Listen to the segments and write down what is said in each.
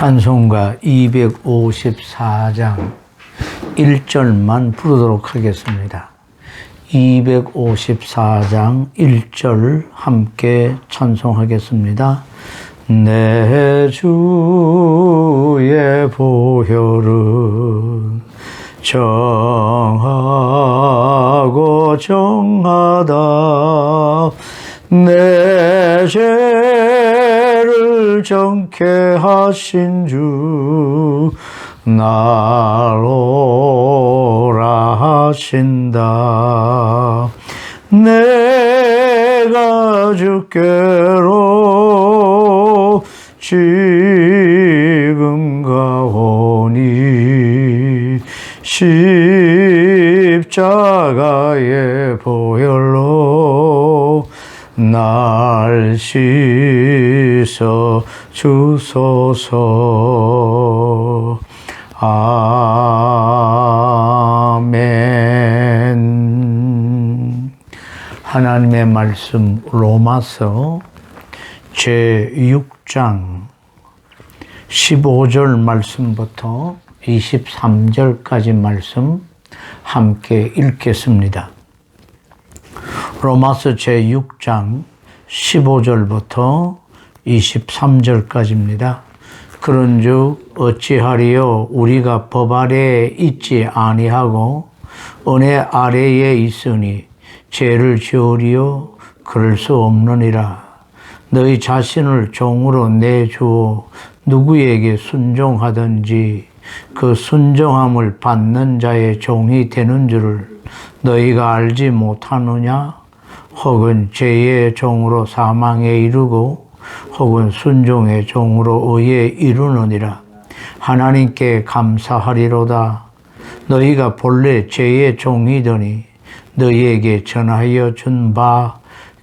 찬송가 254장 1절만 부르도록 하겠습니다. 254장 1절 함께 찬송하겠습니다. 내 주의 보혈은 정하고 정하다. 내 죄를 정케 하신 주 날 오라 하신다. 내가 주께로 지금 가오니 십자가의 보혈로 날 씻어 주소서. 아멘. 하나님의 말씀 로마서 제6장 15절 말씀부터 23절까지 말씀 함께 읽겠습니다. 로마서 제6장 15절부터 23절까지입니다. 그런즉 어찌하리요 우리가 법 아래에 있지 아니하고 은혜 아래에 있으니 죄를 지으리요 그럴 수 없느니라. 너희 자신을 종으로 내주어 누구에게 순종하든지 그 순종함을 받는 자의 종이 되는 줄을 너희가 알지 못하느냐? 혹은 죄의 종으로 사망에 이르고 혹은 순종의 종으로 의에 이르느니라. 하나님께 감사하리로다. 너희가 본래 죄의 종이더니 너희에게 전하여 준 바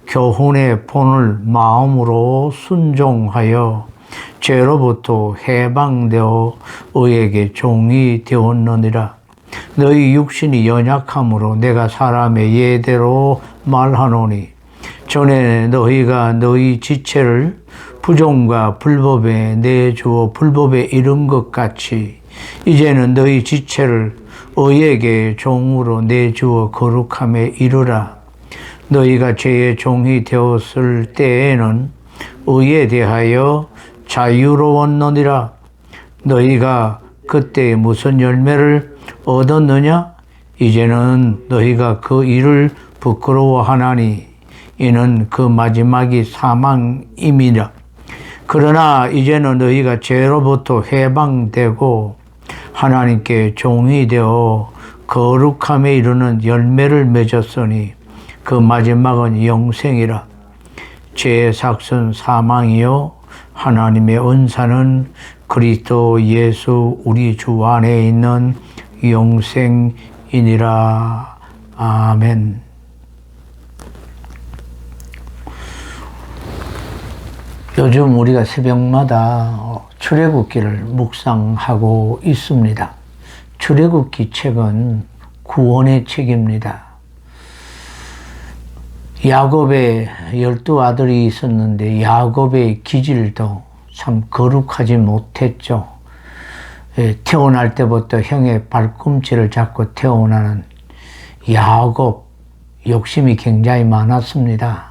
교훈의 본을 마음으로 순종하여 죄로부터 해방되어 의에게 종이 되었느니라. 너희 육신이 연약함으로 내가 사람의 예대로 말하노니 전에 너희가 너희 지체를 부정과 불법에 내주어 불법에 이른 것 같이 이제는 너희 지체를 의에게 종으로 내주어 거룩함에 이르라. 너희가 죄의 종이 되었을 때에는 의에 대하여 자유로웠느니라. 너희가 그때 무슨 열매를 얻었느냐? 이제는 너희가 그 일을 부끄러워하나니 이는 그 마지막이 사망임이라. 그러나 이제는 너희가 죄로부터 해방되고 하나님께 종이 되어 거룩함에 이르는 열매를 맺었으니 그 마지막은 영생이라. 죄의 삭은 사망이요 하나님의 은사는 그리스도 예수 우리 주 안에 있는 영생이니라. 아멘. 요즘 우리가 새벽마다 출애굽기를 묵상하고 있습니다. 출애굽기 책은 구원의 책입니다. 야곱의 12아들이 있었는데 야곱의 기질도 참 거룩하지 못했죠. 태어날 때부터 형의 발꿈치를 잡고 태어나는 야곱, 욕심이 굉장히 많았습니다.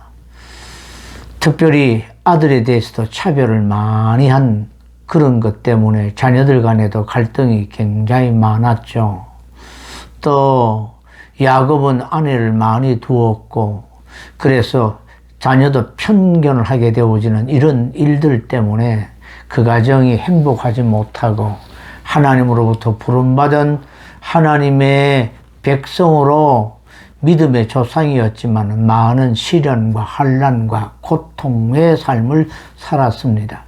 특별히 아들에 대해서도 차별을 많이 한 그런 것 때문에 자녀들 간에도 갈등이 굉장히 많았죠. 또 야곱은 아내를 많이 두었고 그래서 자녀도 편견을 하게 되어지는 이런 일들 때문에 그 가정이 행복하지 못하고 하나님으로부터 부름받은 하나님의 백성으로 믿음의 조상이었지만 많은 시련과 환난과 고통의 삶을 살았습니다.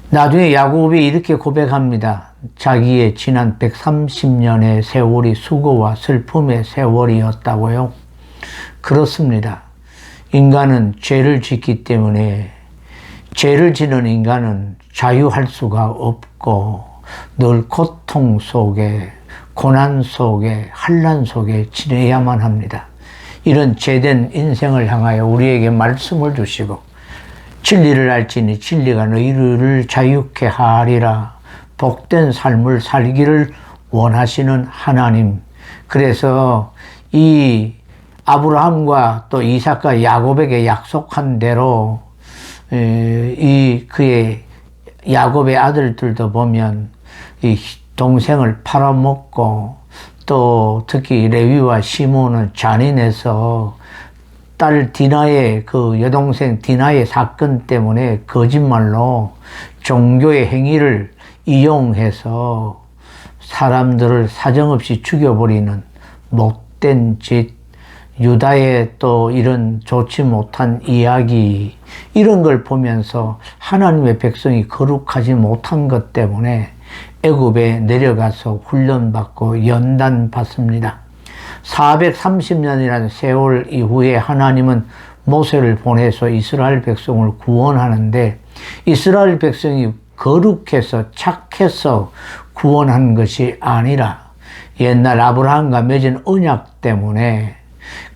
나중에 야곱이 이렇게 고백합니다. 자기의 지난 130년의 세월이 수고와 슬픔의 세월이었다고요. 그렇습니다. 인간은 죄를 짓기 때문에 죄를 지는 인간은 자유할 수가 없고 늘 고통 속에 고난 속에 환난 속에 지내야만 합니다. 이런 죄된 인생을 향하여 우리에게 말씀을 주시고 진리를 알지니 진리가 너희를 자유케 하리라. 복된 삶을 살기를 원하시는 하나님. 그래서 이 아브라함과 또 이삭과 야곱에게 약속한 대로 이 그의 야곱의 아들들도 보면 이 동생을 팔아먹고 또 특히 레위와 시몬은 잔인해서 딸 디나의 그 여동생 디나의 사건 때문에 거짓말로 종교의 행위를 이용해서 사람들을 사정없이 죽여버리는 못된 짓, 유다의 또 이런 좋지 못한 이야기, 이런 걸 보면서 하나님의 백성이 거룩하지 못한 것 때문에 애굽에 내려가서 훈련받고 연단받습니다. 430년이라는 세월 이후에 하나님은 모세를 보내서 이스라엘 백성을 구원하는데, 이스라엘 백성이 거룩해서 착해서 구원한 것이 아니라 옛날 아브라함과 맺은 언약 때문에,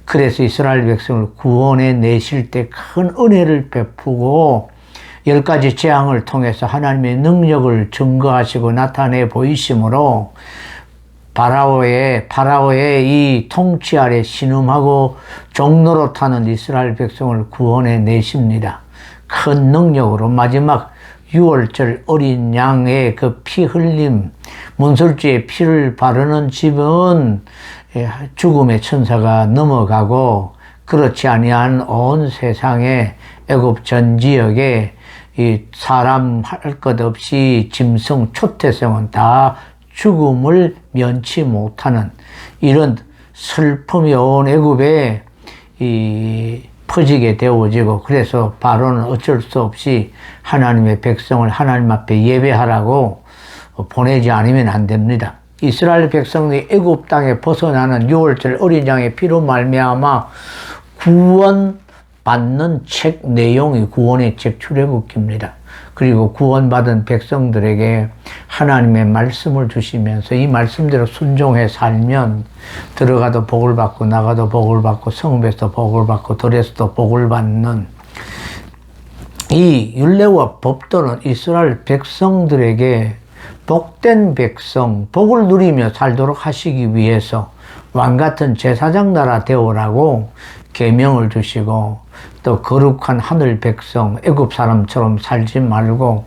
그래서 이스라엘 백성을 구원해 내실 때 큰 은혜를 베푸고 10가지 재앙을 통해서 하나님의 능력을 증거하시고 나타내 보이심으로 파라오의 이 통치 아래 신음하고 종로로 타는 이스라엘 백성을 구원해 내십니다. 큰 능력으로 마지막 6월절 어린 양의 그 피 흘림, 문설주의 피를 바르는 집은 죽음의 천사가 넘어가고, 그렇지 아니한 온 세상에 애굽 전 지역에 이 사람 할 것 없이 짐승 초태생은 다 죽음을 면치 못하는 이런 슬픔이 온 애굽에 퍼지게 되어지고, 그래서 바로는 어쩔 수 없이 하나님의 백성을 하나님 앞에 예배하라고 보내지 않으면 안 됩니다. 이스라엘 백성이 애굽 땅에 벗어나는 6월절 어린 양의 피로 말미암아 구원받는 책 내용이 구원의 책 출애굽기입니다. 그리고 구원받은 백성들에게 하나님의 말씀을 주시면서 이 말씀대로 순종해 살면 들어가도 복을 받고 나가도 복을 받고 성읍에서도 복을 받고 들에서도 복을 받는 이 율례와 법도는 이스라엘 백성들에게 복된 백성, 복을 누리며 살도록 하시기 위해서 왕같은 제사장 나라 되오라고 계명을 주시고, 또 거룩한 하늘 백성, 애굽 사람처럼 살지 말고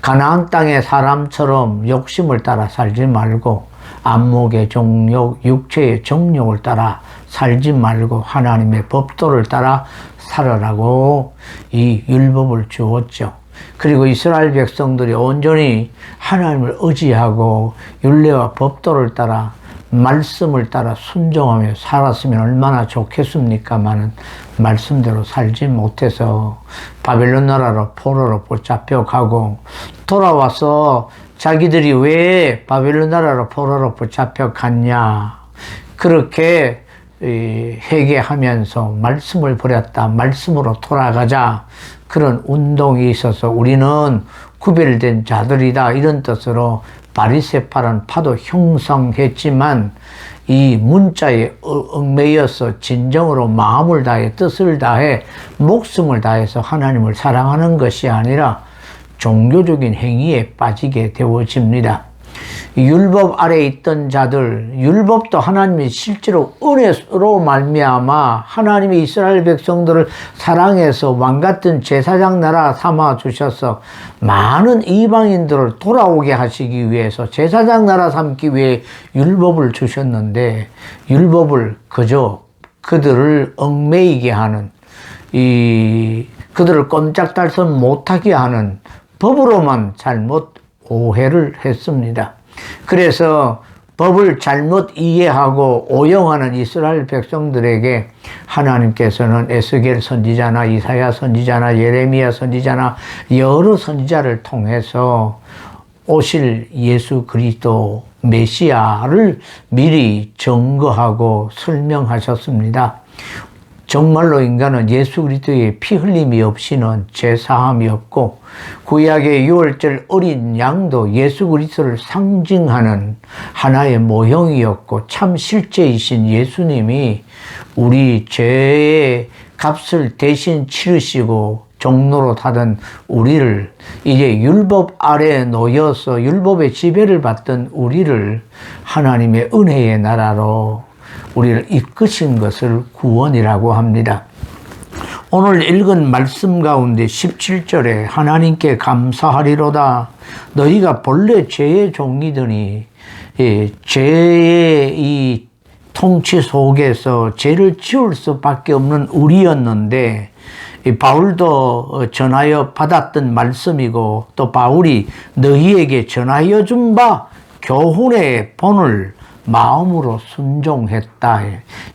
가나안 땅의 사람처럼 욕심을 따라 살지 말고 안목의 정욕, 육체의 정욕을 따라 살지 말고 하나님의 법도를 따라 살아라고 이 율법을 주었죠. 그리고 이스라엘 백성들이 온전히 하나님을 의지하고 율례와 법도를 따라 말씀을 따라 순종하며 살았으면 얼마나 좋겠습니까마는 말씀대로 살지 못해서 바벨론 나라로 포로로 붙잡혀 가고, 돌아와서 자기들이 왜 바벨론 나라로 포로로 붙잡혀 갔냐, 그렇게 회개하면서 말씀을 버렸다, 말씀으로 돌아가자, 그런 운동이 있어서 우리는 구별된 자들이다, 이런 뜻으로 바리새파라는 파도 형성했지만 이 문자에 얽매여서 진정으로 마음을 다해 뜻을 다해 목숨을 다해서 하나님을 사랑하는 것이 아니라 종교적인 행위에 빠지게 되어집니다. 율법 아래 있던 자들, 율법도 하나님이 실제로 은혜로 말미암아 하나님이 이스라엘 백성들을 사랑해서 왕같은 제사장 나라 삼아 주셔서 많은 이방인들을 돌아오게 하시기 위해서 제사장 나라 삼기 위해 율법을 주셨는데, 율법을 그저 그들을 얽매이게 하는, 그들을 꼼짝달싹 못하게 하는 법으로만 잘못 오해를 했습니다. 그래서 법을 잘못 이해하고 오용하는 이스라엘 백성들에게 하나님께서는 에스겔 선지자나 이사야 선지자나 예레미야 선지자나 여러 선지자를 통해서 오실 예수 그리스도 메시아를 미리 증거하고 설명하셨습니다. 정말로 인간은 예수 그리스도의 피 흘림이 없이는 죄사함이 없고, 구약의 6월절 어린 양도 예수 그리스도를 상징하는 하나의 모형이었고, 참 실제이신 예수님이 우리 죄의 값을 대신 치르시고 종로로 타던 우리를 이제 율법 아래에 놓여서 율법의 지배를 받던 우리를 하나님의 은혜의 나라로 우리를 이끄신 것을 구원이라고 합니다. 오늘 읽은 말씀 가운데 17절에 하나님께 감사하리로다. 너희가 본래 죄의 종이더니 죄의 이 통치 속에서 죄를 지을 수밖에 없는 우리였는데 바울도 전하여 받았던 말씀이고 또 바울이 너희에게 전하여 준 바 교훈의 본을 마음으로 순종했다.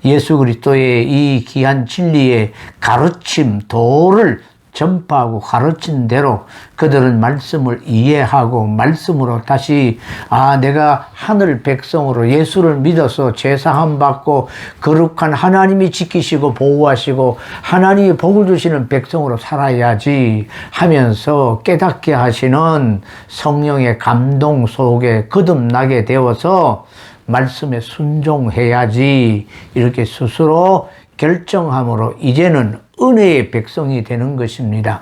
예수 그리스도의 이 귀한 진리의 가르침, 도를 전파하고 가르친 대로 그들은 말씀을 이해하고 말씀으로 다시 내가 하늘 백성으로 예수를 믿어서 제사함 받고 거룩한 하나님이 지키시고 보호하시고 하나님이 복을 주시는 백성으로 살아야지 하면서 깨닫게 하시는 성령의 감동 속에 거듭나게 되어서 말씀에 순종해야지 이렇게 스스로 결정함으로 이제는 은혜의 백성이 되는 것입니다.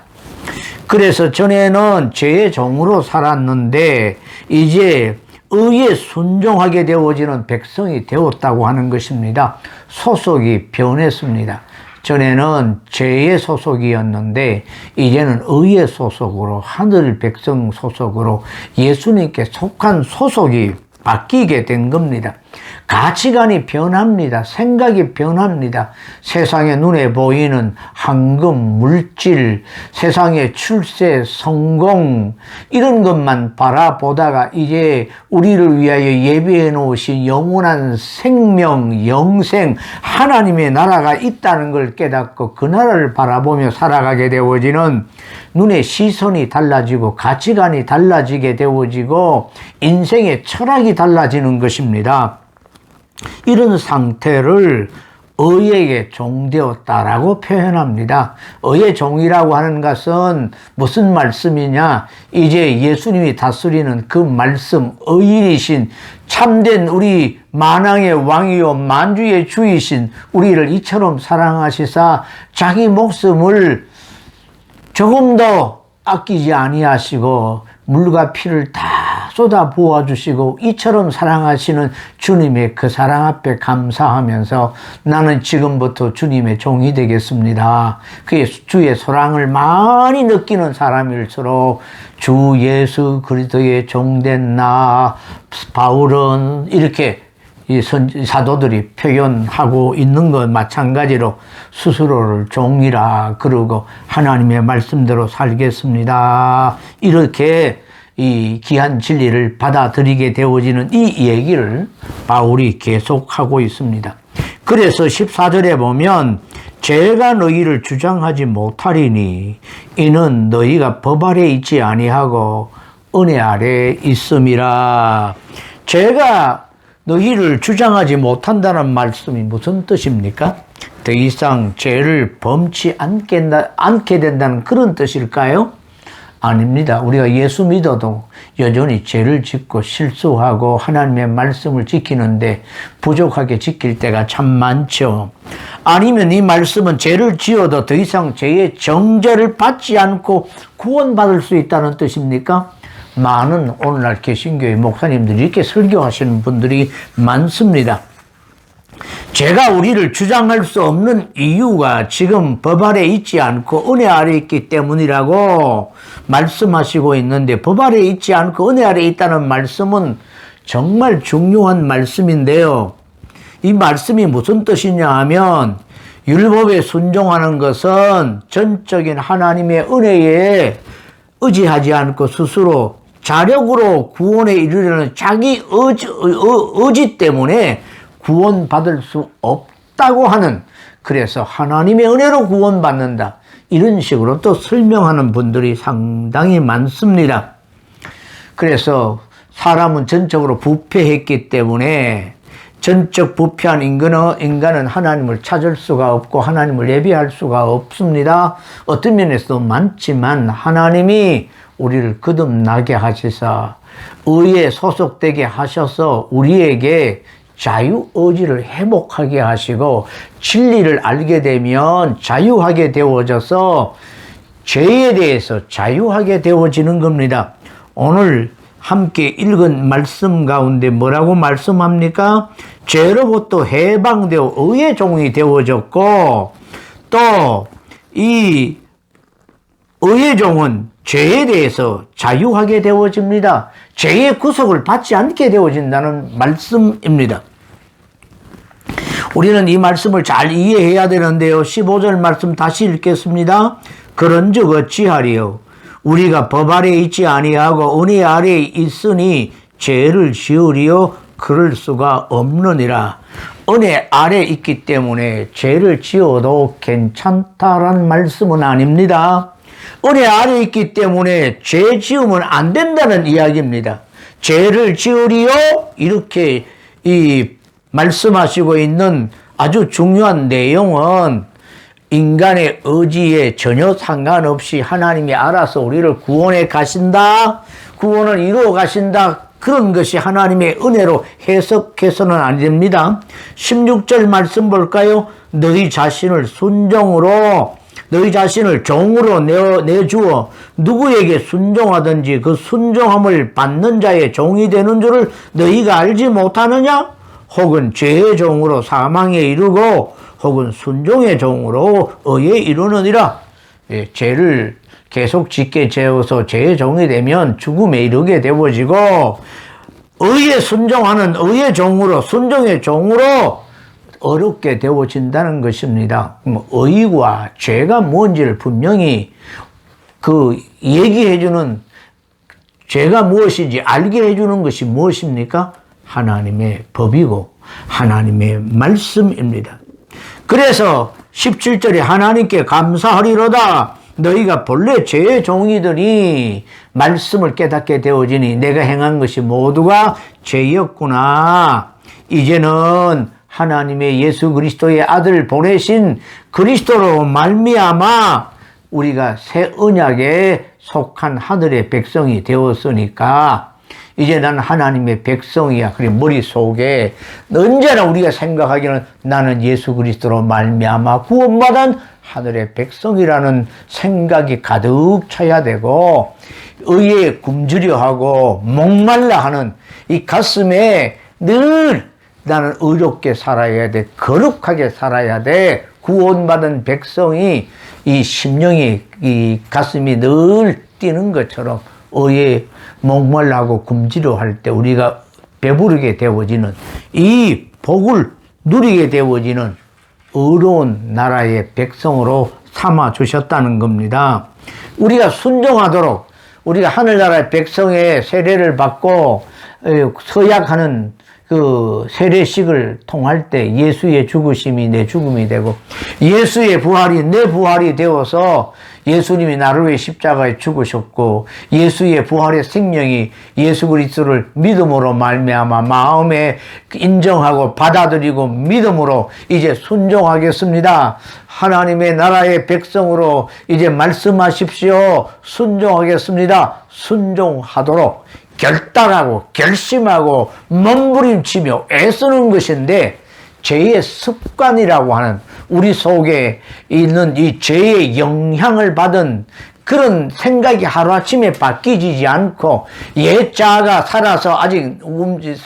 그래서 전에는 죄의 종으로 살았는데 이제 의에 순종하게 되어지는 백성이 되었다고 하는 것입니다. 소속이 변했습니다. 전에는 죄의 소속이었는데 이제는 의의 소속으로 하늘 백성 소속으로 예수님께 속한 소속이 바뀌게 된 겁니다. 가치관이 변합니다. 생각이 변합니다. 세상의 눈에 보이는 황금, 물질, 세상의 출세, 성공 이런 것만 바라보다가 이제 우리를 위하여 예비해 놓으신 영원한 생명, 영생, 하나님의 나라가 있다는 걸 깨닫고 그 나라를 바라보며 살아가게 되어지는 눈의 시선이 달라지고 가치관이 달라지게 되어지고 인생의 철학이 달라지는 것입니다. 이런 상태를 의에게 종되었다라고 표현합니다. 의의 종이라고 하는 것은 무슨 말씀이냐? 이제 예수님이 다스리는 그 말씀, 의인이신 참된 우리 만왕의 왕이요 만주의 주이신 우리를 이처럼 사랑하시사 자기 목숨을 조금 더 아끼지 아니하시고 물과 피를 다 쏟아 부어주시고 이처럼 사랑하시는 주님의 그 사랑 앞에 감사하면서 나는 지금부터 주님의 종이 되겠습니다. 그의 주의 사랑을 많이 느끼는 사람일수록 주 예수 그리스도의 종된 나 바울은 이렇게 이 사도들이 표현하고 있는 것 마찬가지로 스스로를 종이라 그러고 하나님의 말씀대로 살겠습니다. 이렇게 이 귀한 진리를 받아들이게 되어지는 이 얘기를 바울이 계속하고 있습니다. 그래서 14절에 보면 제가 너희를 주장하지 못하리니 이는 너희가 법 아래 있지 아니하고 은혜 아래 있음이라. 제가 너희를 주장하지 못한다는 말씀이 무슨 뜻입니까? 더 이상 죄를 범치 않게 된다는 그런 뜻일까요? 아닙니다. 우리가 예수 믿어도 여전히 죄를 짓고 실수하고 하나님의 말씀을 지키는데 부족하게 지킬 때가 참 많죠. 아니면 이 말씀은 죄를 지어도 더 이상 죄의 정죄를 받지 않고 구원받을 수 있다는 뜻입니까? 많은 오늘날 개신교의 목사님들이 이렇게 설교하시는 분들이 많습니다. 죄가 우리를 주장할 수 없는 이유가 지금 법 아래 있지 않고 은혜 아래 있기 때문이라고 말씀하시고 있는데 법 아래 있지 않고 은혜 아래 있다는 말씀은 정말 중요한 말씀인데요. 이 말씀이 무슨 뜻이냐 하면 율법에 순종하는 것은 전적인 하나님의 은혜에 의지하지 않고 스스로 자력으로 구원에 이르려는 자기 의지 때문에 구원받을 수 없다고 하는, 그래서 하나님의 은혜로 구원받는다, 이런 식으로 또 설명하는 분들이 상당히 많습니다. 그래서 사람은 전적으로 부패했기 때문에 전적 부패한 인간은 하나님을 찾을 수가 없고 하나님을 예배할 수가 없습니다. 어떤 면에서도 많지만 하나님이 우리를 거듭나게 하시사 의에 소속되게 하셔서 우리에게 자유의지를 회복하게 하시고 진리를 알게 되면 자유하게 되어져서 죄에 대해서 자유하게 되어지는 겁니다. 오늘 함께 읽은 말씀 가운데 뭐라고 말씀합니까? 죄로부터 해방되어 의의 종이 되어졌고, 또 이 의의 종은 죄에 대해서 자유하게 되어집니다. 죄의 구속을 받지 않게 되어진다는 말씀입니다. 우리는 이 말씀을 잘 이해해야 되는데요. 15절 말씀 다시 읽겠습니다. 그런즉 어찌하리요? 우리가 법 아래에 있지 아니하고 은혜 아래에 있으니 죄를 지으리요? 그럴 수가 없느니라. 은혜 아래에 있기 때문에 죄를 지어도 괜찮다라는 말씀은 아닙니다. 은혜 아래에 있기 때문에 죄 지으면 안 된다는 이야기입니다. 죄를 지으리요? 이렇게 말씀하시고 있는 아주 중요한 내용은 인간의 의지에 전혀 상관없이 하나님이 알아서 우리를 구원해 가신다, 구원을 이루어 가신다, 그런 것이 하나님의 은혜로 해석해서는 안 됩니다. 16절 말씀 볼까요? 너희 자신을 순종으로, 너희 자신을 종으로 내주어 누구에게 순종하든지 그 순종함을 받는 자의 종이 되는 줄을 너희가 알지 못하느냐? 혹은 죄의 종으로 사망에 이르고 혹은 순종의 종으로 의에 이르느니라. 죄를 계속 짓게 되어서 죄의 종이 되면 죽음에 이르게 되어지고, 의에 순종하는 의의 종으로, 순종의 종으로 어렵게 되어진다는 것입니다. 의와 죄가 뭔지를 분명히 얘기해주는, 죄가 무엇인지 알게 해주는 것이 무엇입니까? 하나님의 법이고 하나님의 말씀입니다. 그래서 17절에 하나님께 감사하리로다. 너희가 본래 죄의 종이더니 말씀을 깨닫게 되어지니 내가 행한 것이 모두가 죄였구나. 이제는 하나님의 예수 그리스도의 아들 보내신 그리스도로 말미암아 우리가 새 언약에 속한 하늘의 백성이 되었으니까 이제 나는 하나님의 백성이야. 그리고 머릿속에 언제나 우리가 생각하기는 나는 예수 그리스도로 말미암아 구원받은 하늘의 백성이라는 생각이 가득 차야 되고, 의에 굶주려 하고 목말라 하는 이 가슴에 늘 나는 의롭게 살아야 돼, 거룩하게 살아야 돼, 구원받은 백성이 이 심령이, 이 가슴이 늘 뛰는 것처럼 의에 목말라하고 굶주려 할 때 우리가 배부르게 되어지는, 이 복을 누리게 되어지는 의로운 나라의 백성으로 삼아 주셨다는 겁니다. 우리가 순종하도록, 우리가 하늘나라의 백성의 세례를 받고 서약하는 그 세례식을 통할 때 예수의 죽으심이 내 죽음이 되고 예수의 부활이 내 부활이 되어서 예수님이 나를 위해 십자가에 죽으셨고 예수의 부활의 생명이 예수 그리스도를 믿음으로 말미암아 마음에 인정하고 받아들이고 믿음으로 이제 순종하겠습니다. 하나님의 나라의 백성으로 이제 말씀하십시오. 순종하겠습니다. 순종하도록 결단하고 결심하고 몸부림치며 애쓰는 것인데, 죄의 습관이라고 하는 우리 속에 있는 이 죄의 영향을 받은 그런 생각이 하루아침에 바뀌지 않고 옛 자아가 살아서 아직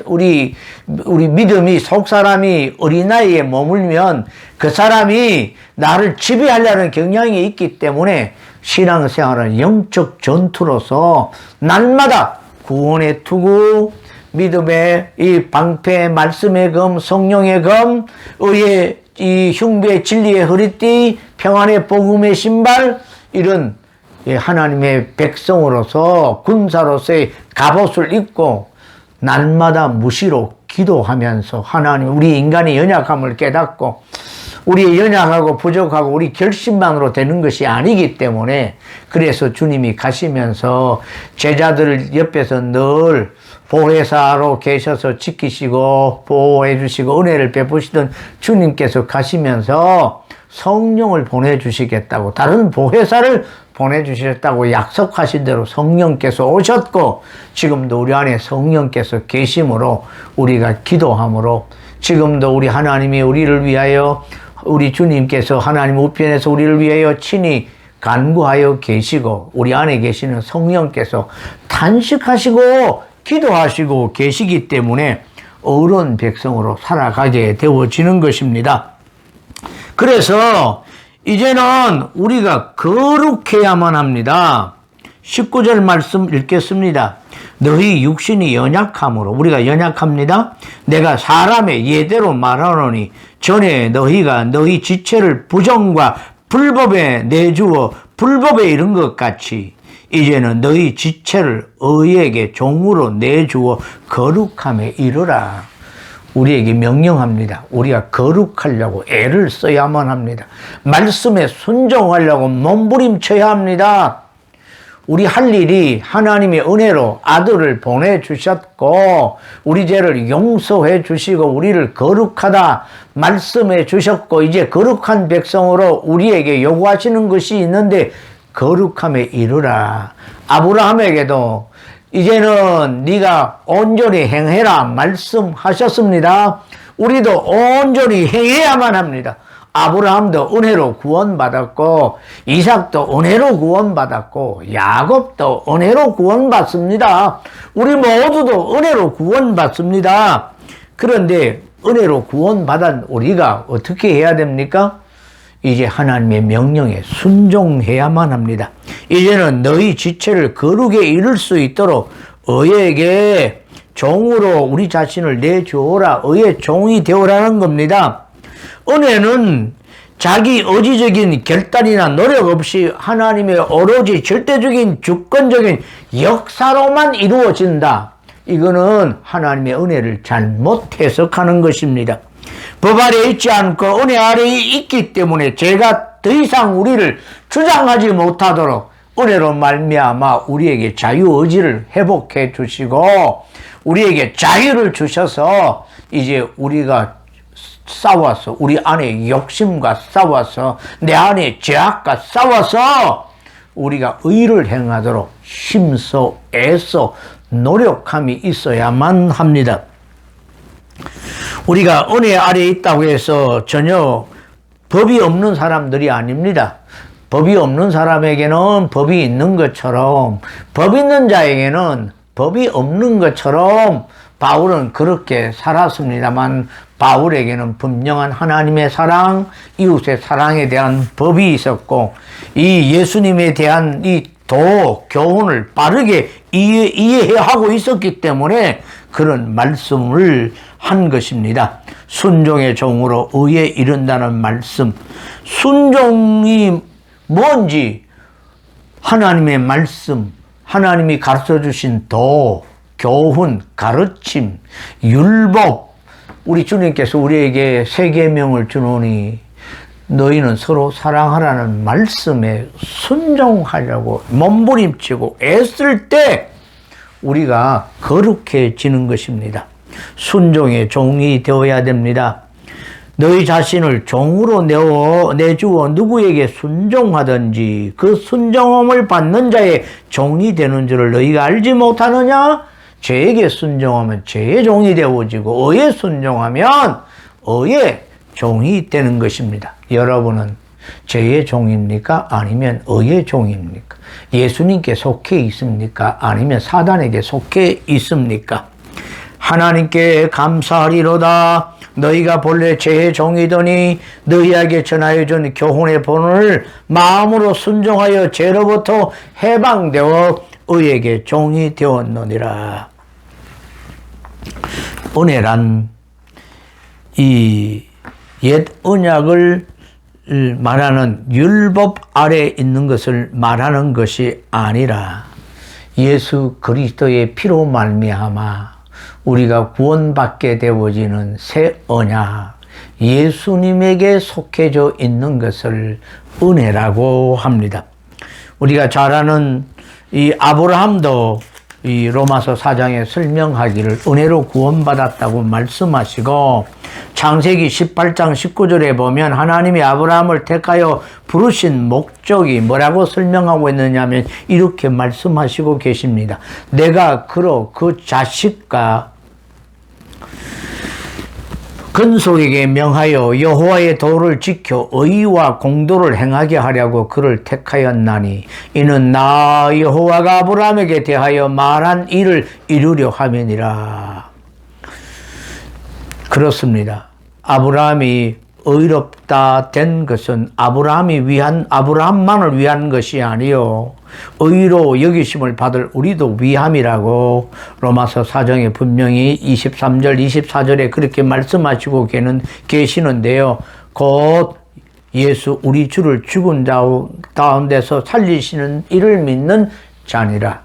우리 믿음이 속사람이 어린아이에 머물면 그 사람이 나를 지배하려는 경향이 있기 때문에 신앙생활은 영적 전투로서 날마다 구원의 투구, 믿음의 이 방패, 말씀의 검, 성령의 검, 의의 이 흉배의 진리의 허리띠, 평안의 복음의 신발, 이런 하나님의 백성으로서 군사로서의 갑옷을 입고 날마다 무시로 기도하면서 하나님, 우리 인간의 연약함을 깨닫고 우리의 연약하고 부족하고 우리 결심만으로 되는 것이 아니기 때문에, 그래서 주님이 가시면서 제자들을 옆에서 늘 보혜사로 계셔서 지키시고 보호해 주시고 은혜를 베푸시던 주님께서 가시면서 성령을 보내주시겠다고, 다른 보혜사를 보내주시겠다고 약속하신 대로 성령께서 오셨고, 지금도 우리 안에 성령께서 계심으로 우리가 기도함으로 지금도 우리 하나님이 우리를 위하여, 우리 주님께서 하나님 우편에서 우리를 위하여 친히 간구하여 계시고 우리 안에 계시는 성령께서 탄식하시고 기도하시고 계시기 때문에 어른 백성으로 살아가게 되어지는 것입니다. 그래서 이제는 우리가 거룩해야만 합니다. 19절 말씀 읽겠습니다. 너희 육신이 연약함으로, 우리가 연약합니다. 내가 사람의 예대로 말하노니 전에 너희가 너희 지체를 부정과 불법에 내주어 불법에 이른 것 같이 이제는 너희 지체를 의에게 종으로 내주어 거룩함에 이르라. 우리에게 명령합니다. 우리가 거룩하려고 애를 써야만 합니다. 말씀에 순종하려고 몸부림쳐야 합니다. 우리 할 일이 하나님의 은혜로 아들을 보내주셨고 우리 죄를 용서해 주시고 우리를 거룩하다 말씀해 주셨고 이제 거룩한 백성으로 우리에게 요구하시는 것이 있는데 거룩함에 이르라. 아브라함에게도 이제는 네가 온전히 행해라 말씀하셨습니다. 우리도 온전히 행해야만 합니다. 아브라함도 은혜로 구원받았고 이삭도 은혜로 구원받았고 야곱도 은혜로 구원받습니다. 우리 모두도 은혜로 구원받습니다. 그런데 은혜로 구원받은 우리가 어떻게 해야 됩니까? 이제 하나님의 명령에 순종해야만 합니다. 이제는 너희 지체를 거룩에 이룰 수 있도록 의에게 종으로 우리 자신을 내주어라. 의의 종이 되어라는 겁니다. 은혜는 자기 의지적인 결단이나 노력 없이 하나님의 오로지 절대적인 주권적인 역사로만 이루어진다. 이거는 하나님의 은혜를 잘못 해석하는 것입니다. 법 아래에 있지 않고 은혜 아래에 있기 때문에 죄가 더 이상 우리를 주장하지 못하도록 은혜로 말미암아 우리에게 자유의지를 회복해 주시고 우리에게 자유를 주셔서 이제 우리가 싸워서 우리 안에 욕심과 싸워서 내 안에 죄악과 싸워서 우리가 의를 행하도록 힘써 애써 노력함이 있어야만 합니다. 우리가 은혜 아래에 있다고 해서 전혀 법이 없는 사람들이 아닙니다. 법이 없는 사람에게는 법이 있는 것처럼 법 있는 자에게는 법이 없는 것처럼 바울은 그렇게 살았습니다만 바울에게는 분명한 하나님의 사랑, 이웃의 사랑에 대한 법이 있었고 이 예수님에 대한 이 교훈을 빠르게 이해하고 있었기 때문에 그런 말씀을 한 것입니다. 순종의 종으로 의에 이른다는 말씀. 순종이 뭔지 하나님의 말씀, 하나님이 가르쳐 주신 교훈, 가르침, 율법, 우리 주님께서 우리에게 세 계명을 주노니 너희는 서로 사랑하라는 말씀에 순종하려고 몸부림치고 애쓸 때 우리가 거룩해지는 것입니다. 순종의 종이 되어야 됩니다. 너희 자신을 종으로 내주어 누구에게 순종하든지 그 순종함을 받는 자의 종이 되는 줄을 너희가 알지 못하느냐? 죄에게 순종하면 죄의 종이 되어지고 의에 순종하면 의의 종이 되는 것입니다. 여러분은 죄의 종입니까? 아니면 의의 종입니까? 예수님께 속해 있습니까? 아니면 사단에게 속해 있습니까? 하나님께 감사하리로다. 너희가 본래 죄의 종이더니 너희에게 전하여 준 교훈의 본을 마음으로 순종하여 죄로부터 해방되어 의에게 종이 되었느니라. 은혜란 이 옛 언약을 말하는 율법 아래에 있는 것을 말하는 것이 아니라 예수 그리스도의 피로 말미암아 우리가 구원받게 되어지는 새 언약, 예수님에게 속해져 있는 것을 은혜라고 합니다. 우리가 잘 아는 이 아브라함도 이 로마서 4장에 설명하기를 은혜로 구원받았다고 말씀하시고 창세기 18장 19절에 보면 하나님이 아브라함을 택하여 부르신 목적이 뭐라고 설명하고 있느냐면 이렇게 말씀하시고 계십니다. 내가 그로 그 자식과 근속에게 명하여 여호와의 도를 지켜 의와 공도를 행하게 하려고 그를 택하였나니 이는 나 여호와가 아브라함에게 대하여 말한 일을 이루려 함이니라. 그렇습니다. 아브라함이 의롭다 된 것은 아브라함만을 위한 것이 아니요 의로 여기심을 받을 우리도 위함이라고 로마서 4장에 분명히 23절 24절에 그렇게 말씀하시고 계시는데요. 곧 예수 우리 주를 죽은 자 가운데서 살리시는 이를 믿는 자니라.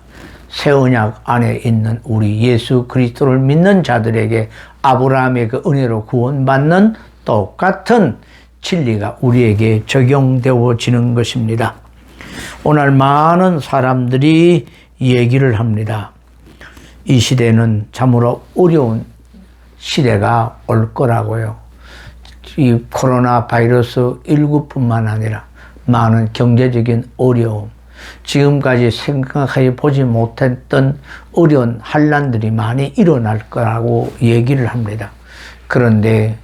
새 언약 안에 있는 우리 예수 그리스도를 믿는 자들에게 아브라함의 그 은혜로 구원받는 똑같은 진리가 우리에게 적용되어지는 것입니다. 오늘 많은 사람들이 얘기를 합니다. 이 시대는 참으로 어려운 시대가 올 거라고요. 이 코로나 바이러스 19뿐만 아니라 많은 경제적인 어려움, 지금까지 생각해 보지 못했던 어려운 환난들이 많이 일어날 거라고 얘기를 합니다. 그런데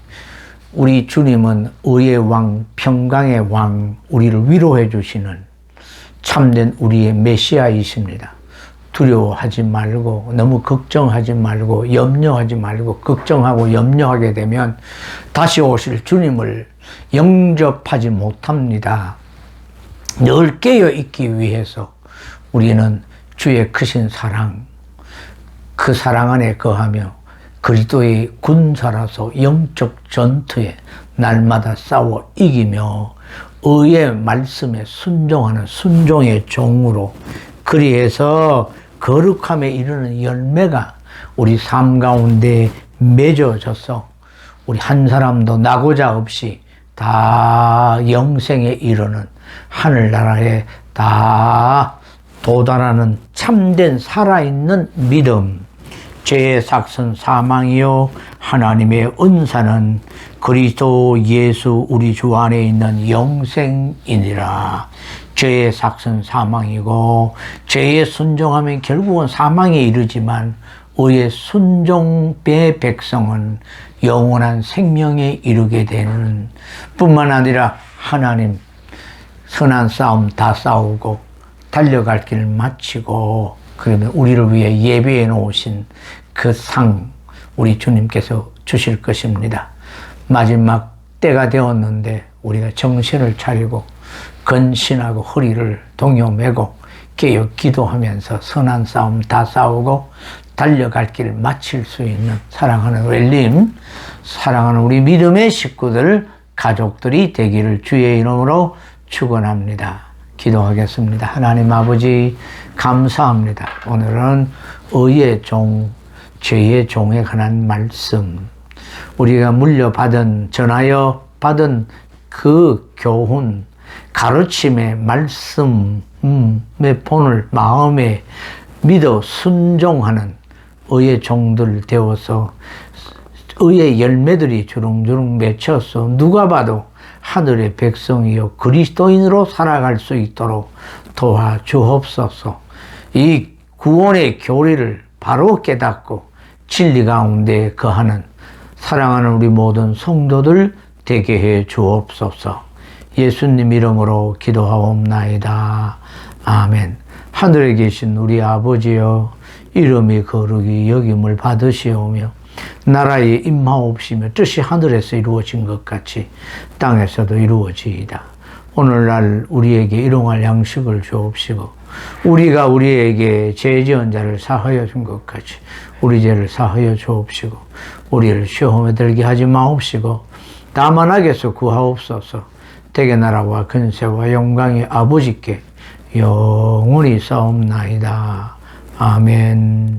우리 주님은 의의 왕, 평강의 왕, 우리를 위로해 주시는 참된 우리의 메시아이십니다. 두려워하지 말고 너무 걱정하지 말고 염려하지 말고 걱정하고 염려하게 되면 다시 오실 주님을 영접하지 못합니다. 늘 깨어 있기 위해서 우리는 주의 크신 사랑, 그 사랑 안에 거하며 그리스도의 군사라서 영적 전투에 날마다 싸워 이기며 의의 말씀에 순종하는 순종의 종으로 그리해서 거룩함에 이르는 열매가 우리 삶 가운데 맺어져서 우리 한 사람도 나고자 없이 다 영생에 이르는 하늘나라에 다 도달하는 참된 살아있는 믿음, 죄의 삭은 사망이요 하나님의 은사는 그리스도 예수 우리 주 안에 있는 영생이니라. 죄의 삭은 사망이고 죄에 순종하면 결국은 사망에 이르지만 의의 순종의 백성은 영원한 생명에 이르게 되는 뿐만 아니라 하나님 선한 싸움 다 싸우고 달려갈 길 마치고 그러면 우리를 위해 예배해 놓으신 그 상 우리 주님께서 주실 것입니다. 마지막 때가 되었는데 우리가 정신을 차리고 근신하고 허리를 동요매고 깨어 기도하면서 선한 싸움 다 싸우고 달려갈 길 마칠 수 있는 사랑하는 웰림, 사랑하는 우리 믿음의 식구들, 가족들이 되기를 주의 이름으로 축원합니다. 기도하겠습니다. 하나님 아버지 감사합니다. 오늘은 의의 종, 죄의 종에 관한 말씀, 우리가 물려받은 전하여 받은 그 교훈, 가르침의 말씀의 본을 마음에 믿어 순종하는 의의 종들 되어서 의의 열매들이 주렁주렁 맺혀서 누가 봐도 하늘의 백성이요 그리스도인으로 살아갈 수 있도록 도와주옵소서. 이 구원의 교리를 바로 깨닫고 진리 가운데 거하는 사랑하는 우리 모든 성도들 되게 해 주옵소서. 예수님 이름으로 기도하옵나이다. 아멘. 하늘에 계신 우리 아버지여, 이름이 거룩히 여김을 받으시오며 나라에 임하옵시며 뜻이 하늘에서 이루어진 것 같이 땅에서도 이루어지이다. 오늘날 우리에게 일용할 양식을 주옵시고 우리가 우리에게 죄 지은 자를 사하여 준 것 같이 우리 죄를 사하여 주옵시고 우리를 시험에 들게 하지 마옵시고 다만 악에서 구하옵소서. 대개 나라와 근세와 영광이 아버지께 영원히 싸움나이다. 아멘.